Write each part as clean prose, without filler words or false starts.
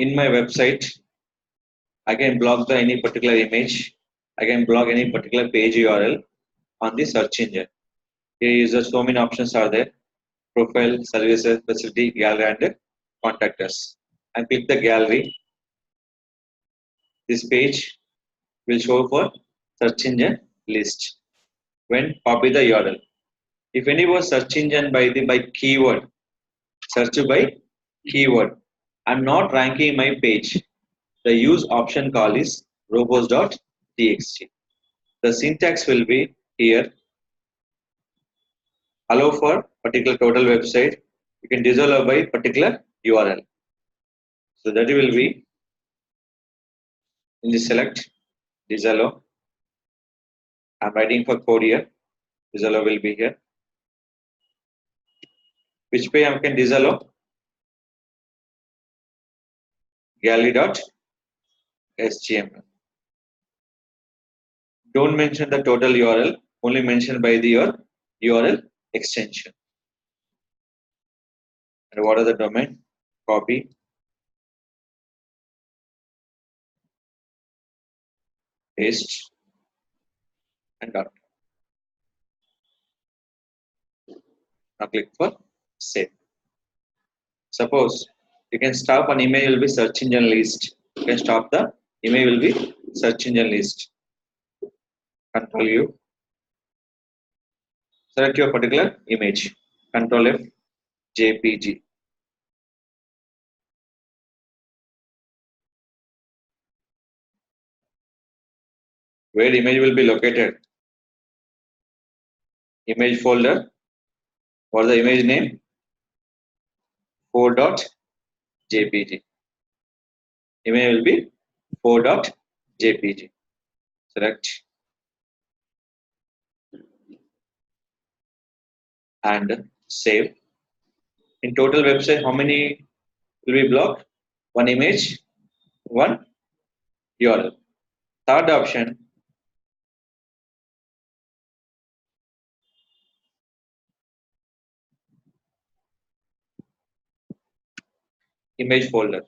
in my website, I can block the any particular image. I can block any particular page URL on the search engine. Here is so many options are there: profile, services, facility, gallery, and contact us. And click the gallery. This page will show for search engine list. When copy the URL, if any was search engine by keyword, search by keyword, I'm not ranking my page. The use option call is robos.txt. The syntax will be here: allow for particular total website. You can disallow by particular URL. So that will be in the select disallow. I'm writing for code here. Disallow will be here. Which page I can disallow? Gallery.html. Don't mention the total URL, only mention by your URL extension. And what are the domain? Copy. Paste. And dot. Now click for save. Suppose you can stop an email will be search engine list. You can stop the email will be search engine list. Control U. Select your particular image. Control F. JPG. Where image will be located? Image folder. What is the image name? 4.jpg. Image will be 4.jpg. Select and save. In total website, how many will be blocked? One image, one URL. Third option, image folder.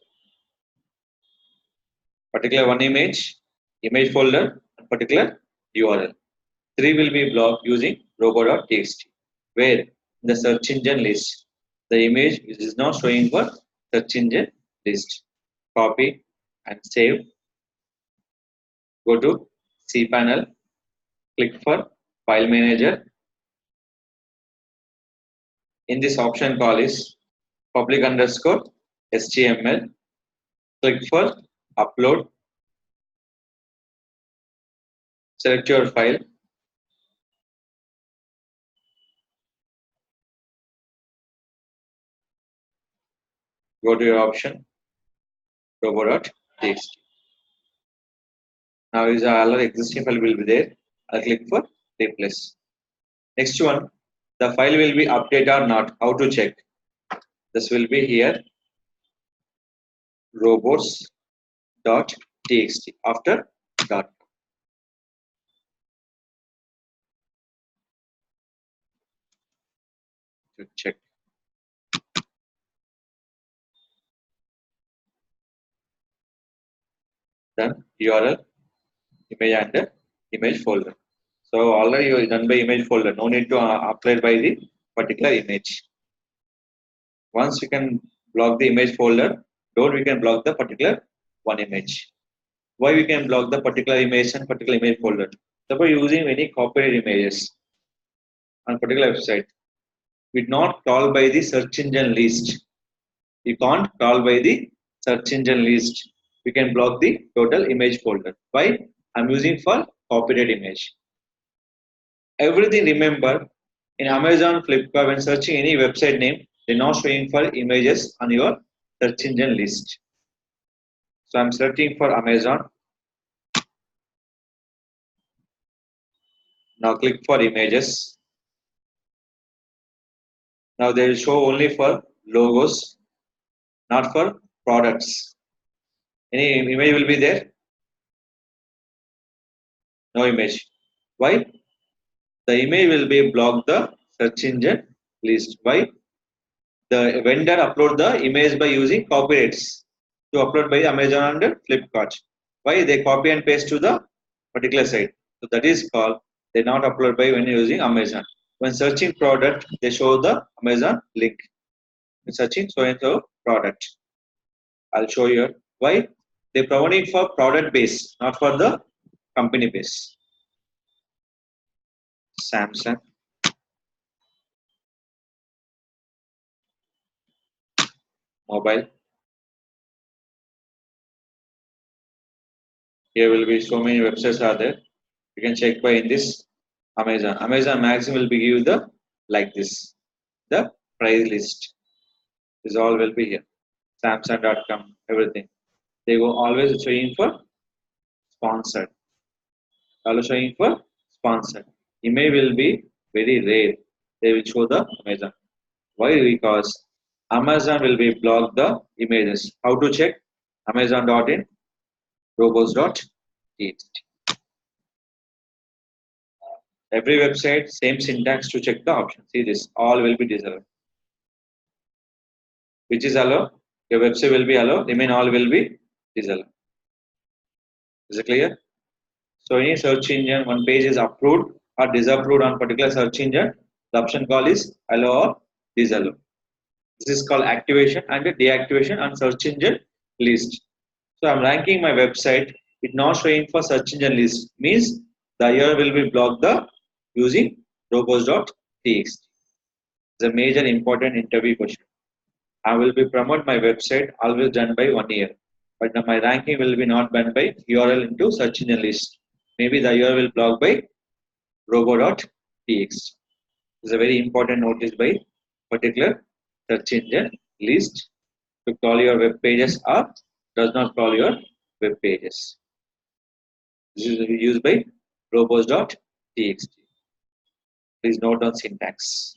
Particular one image folder, and particular URL. Three will be blocked using robot.txt. Where in the search engine list, the image is not showing for search engine list. Copy and save. Go to cPanel. Click for File Manager. In this option call is public_HTML. Click for Upload. Select your file. Go to your option, robot.txt. Now is all existing file will be there. I'll click for replace. Next one, the file will be updated or not. How to check? This will be here, robots.txt after dot. To check. Then URL, image and image folder. So already you done by image folder. No need to apply by the particular image. Once you can block the image folder, we can block the particular one image. Why we can block the particular image and particular image folder? Suppose using any copyright images on particular website, we not call by the search engine list. We can't call by the search engine list. We can block the total image folder. Why? I'm using for copyright image. Everything remember, in Amazon, Flipkart, when searching any website name, they're not showing for images on your search engine list. So I'm searching for Amazon. Now click for images. Now they will show only for logos, not for products. Any image will be there? No image. Why? The image will be blocked the search engine list. Why? The vendor upload the image by using copyrights. to upload by Amazon and Flipkart. Why? They copy and paste to the particular site. So that is called they not upload by when using Amazon. When searching product, they show the Amazon link. When searching so and so product, I'll show you why they providing for product base, not for the company base. Samsung, mobile. Here will be so many websites are there. You can check by in this Amazon. Amazon maximum will be give you the like this. The price list is all will be here. Samsung.com, everything. They go always showing for sponsored. Always showing for sponsored. Email will be very rare. They will show the Amazon. Why? Because Amazon will be block the images. How to check? Amazon.in, robots.txt. Every website, same syntax to check the option. See this, all will be disallowed. Which is allow? Your website will be allowed, remain all will be disallowed. Is it clear? So any search engine, one page is approved or disapproved on particular search engine, the option call is allow or disallow. This is called activation and deactivation on search engine list. So I'm ranking my website, it not showing for search engine list, means the URL will be blocked the using robots.txt. It's a major important interview question. I will be promote my website always done by 1 year, but my ranking will be not done by URL into search engine list. Maybe the URL will block by robo.txt. It's a very important notice by particular search engine list to call your web pages or does not call your web pages. This is used by robots.txt. Please note on syntax.